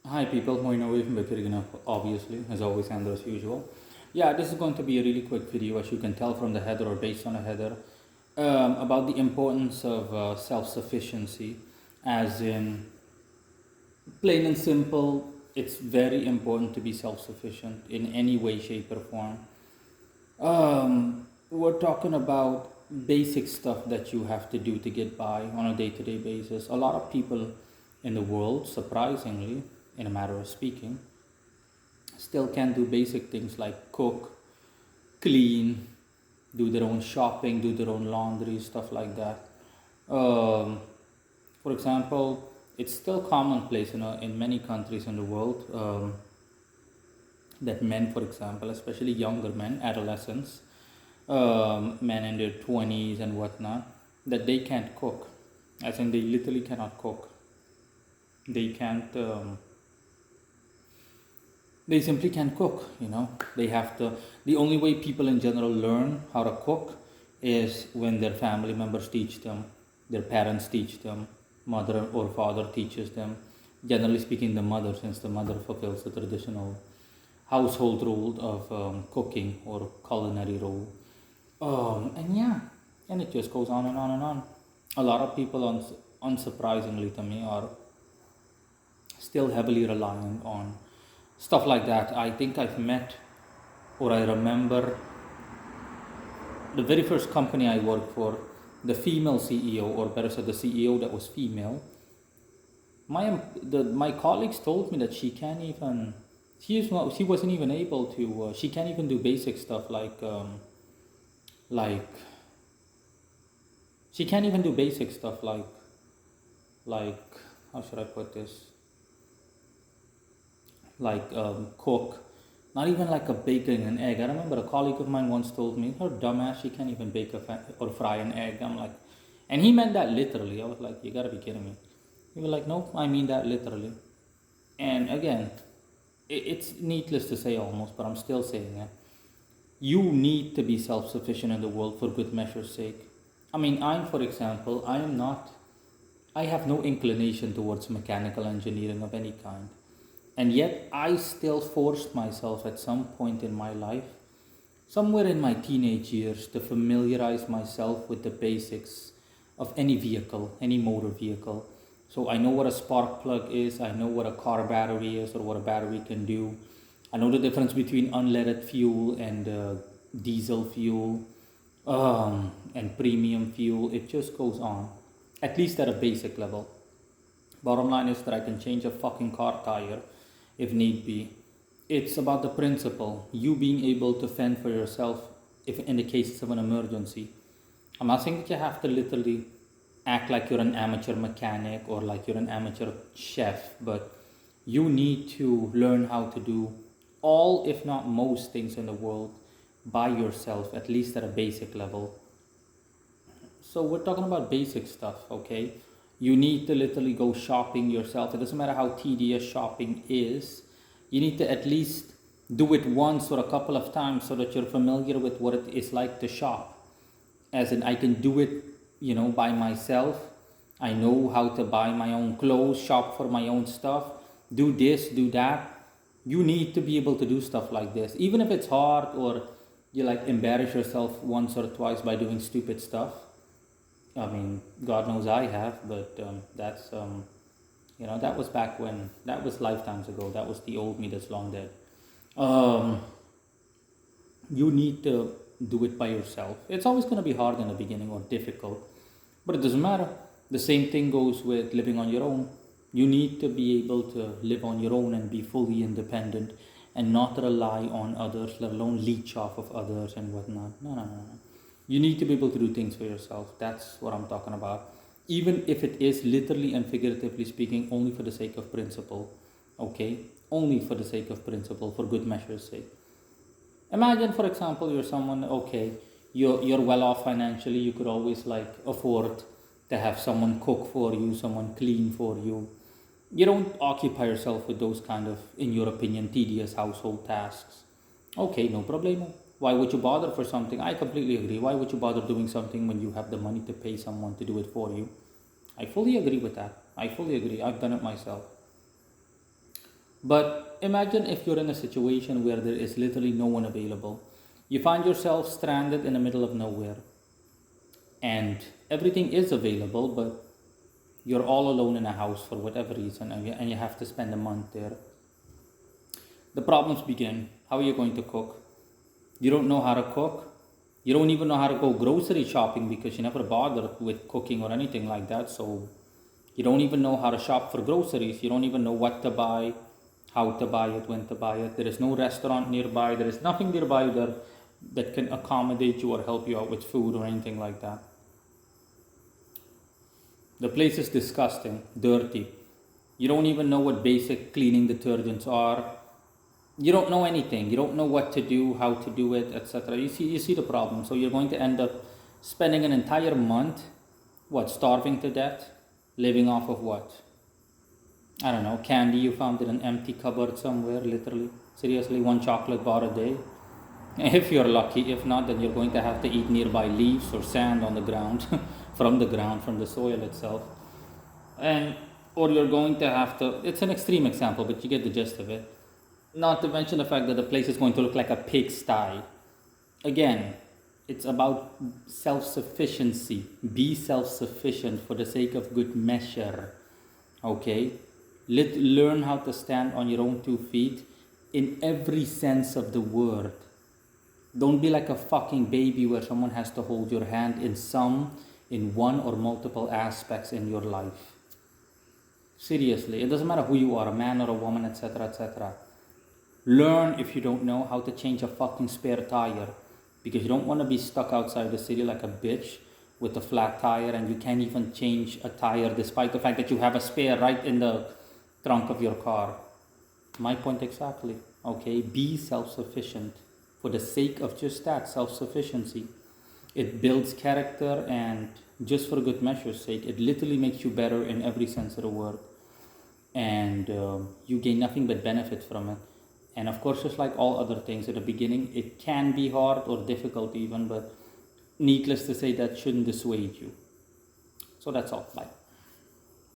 Hi people, Moin away from Bekirgina, obviously, as always and as usual. Yeah, this is going to be a really quick video, as you can tell from the header or based on the header, about the importance of self-sufficiency, as in, plain and simple, it's very important to be self-sufficient in any way, shape, or form. We're talking about basic stuff that you have to do to get by on a day-to-day basis. A lot of people in the world, surprisingly, in a matter of speaking, still can do basic things like cook, clean, do their own shopping, do their own laundry, stuff like that. Um, for example, it's still commonplace in many countries in the world that men, for example, especially younger men, adolescents, men in their 20s and whatnot, that they can't cook. As in, they literally cannot cook. They can't. They simply can't cook. They have to. The only way people in general learn how to cook is when their family members teach them, their parents teach them, mother or father teaches them. Generally speaking, the mother, since the mother fulfills the traditional household role of cooking or culinary role. And yeah, and it just goes on and on and on. A lot of people, unsurprisingly to me, are still heavily reliant on stuff like that. I think I've met, or I remember, the very first company I worked for, the female CEO, or better said, the CEO that was female. My colleagues told me that she wasn't even able to. She can't even do basic stuff like she can't even do basic stuff like how should I put this, like cook, not even like a baking an egg. I remember a colleague of mine once told me, her dumbass, she can't even or fry an egg. I'm like, and he meant that literally. I was like, you gotta be kidding me. He was like, nope, I mean that literally. And again, it's needless to say almost, but I'm still saying it. You need to be self sufficient in the world for good measure's sake. I mean, for example, I have no inclination towards mechanical engineering of any kind. And yet, I still forced myself at some point in my life, somewhere in my teenage years, to familiarize myself with the basics of any vehicle, any motor vehicle. So I know what a spark plug is, I know what a car battery is, or what a battery can do. I know the difference between unleaded fuel and diesel fuel, and premium fuel. It just goes on, at least at a basic level. Bottom line is that I can change a fucking car tire if need be. It's about the principle, you being able to fend for yourself if in the cases of an emergency. I'm not saying that you have to literally act like you're an amateur mechanic or like you're an amateur chef, but you need to learn how to do all, if not most, things in the world by yourself, at least at a basic level. So we're talking about basic stuff, okay? You need to literally go shopping yourself. It doesn't matter how tedious shopping is. You need to at least do it once or a couple of times so that you're familiar with what it is like to shop. As in, I can do it, by myself. I know how to buy my own clothes, shop for my own stuff, do this, do that. You need to be able to do stuff like this, even if it's hard or you like embarrass yourself once or twice by doing stupid stuff. I mean, God knows I have, but that was back when, that was lifetimes ago. That was the old me that's long dead. Um, you need to do it by yourself. It's always going to be hard in the beginning or difficult, but it doesn't matter. The same thing goes with living on your own. You need to be able to live on your own and be fully independent and not rely on others, let alone leech off of others and whatnot. No, no, no, no. You need to be able to do things for yourself. That's what I'm talking about. Even if it is literally and figuratively speaking only for the sake of principle. Okay? Only for the sake of principle, for good measure's sake. Imagine, for example, you're someone, okay, you're well off financially, you could always like afford to have someone cook for you, someone clean for you. You don't occupy yourself with those kind of, in your opinion, tedious household tasks. Okay, no problemo. Why would you bother for something? I completely agree. Why would you bother doing something when you have the money to pay someone to do it for you? I fully agree with that. I fully agree. I've done it myself. But imagine if you're in a situation where there is literally no one available. You find yourself stranded in the middle of nowhere, and everything is available, but you're all alone in a house for whatever reason, and you have to spend a month there. The problems begin. How are you going to cook? You don't know how to cook. You don't even know how to go grocery shopping because you never bothered with cooking or anything like that. So you don't even know how to shop for groceries. You don't even know what to buy, how to buy it, when to buy it. There is no restaurant nearby. There is nothing nearby there that can accommodate you or help you out with food or anything like that. The place is disgusting, dirty. You don't even know what basic cleaning detergents are. You don't know anything. You don't know what to do, how to do it, etc. You see the problem. So you're going to end up spending an entire month, what, starving to death, living off of what? I don't know, candy you found in an empty cupboard somewhere, literally. Seriously, one chocolate bar a day. If you're lucky. If not, then you're going to have to eat nearby leaves or sand on the ground, from the ground, from the soil itself. And or you're going to have to, it's an extreme example, but you get the gist of it. Not to mention the fact that the place is going to look like a pigsty. Again, it's about self sufficiency. Be self sufficient for the sake of good measure. Okay? Learn how to stand on your own 2 feet in every sense of the word. Don't be like a fucking baby where someone has to hold your hand in one or multiple aspects in your life. Seriously, it doesn't matter who you are, a man or a woman, etc., etc. Learn, if you don't know, how to change a fucking spare tire, because you don't want to be stuck outside the city like a bitch with a flat tire and you can't even change a tire despite the fact that you have a spare right in the trunk of your car. My point exactly. Okay, be self-sufficient for the sake of just that, self-sufficiency. It builds character, and just for good measure's sake, it literally makes you better in every sense of the word. And you gain nothing but benefit from it. And of course, just like all other things at the beginning, it can be hard or difficult even, but needless to say, that shouldn't dissuade you. So that's all. Bye.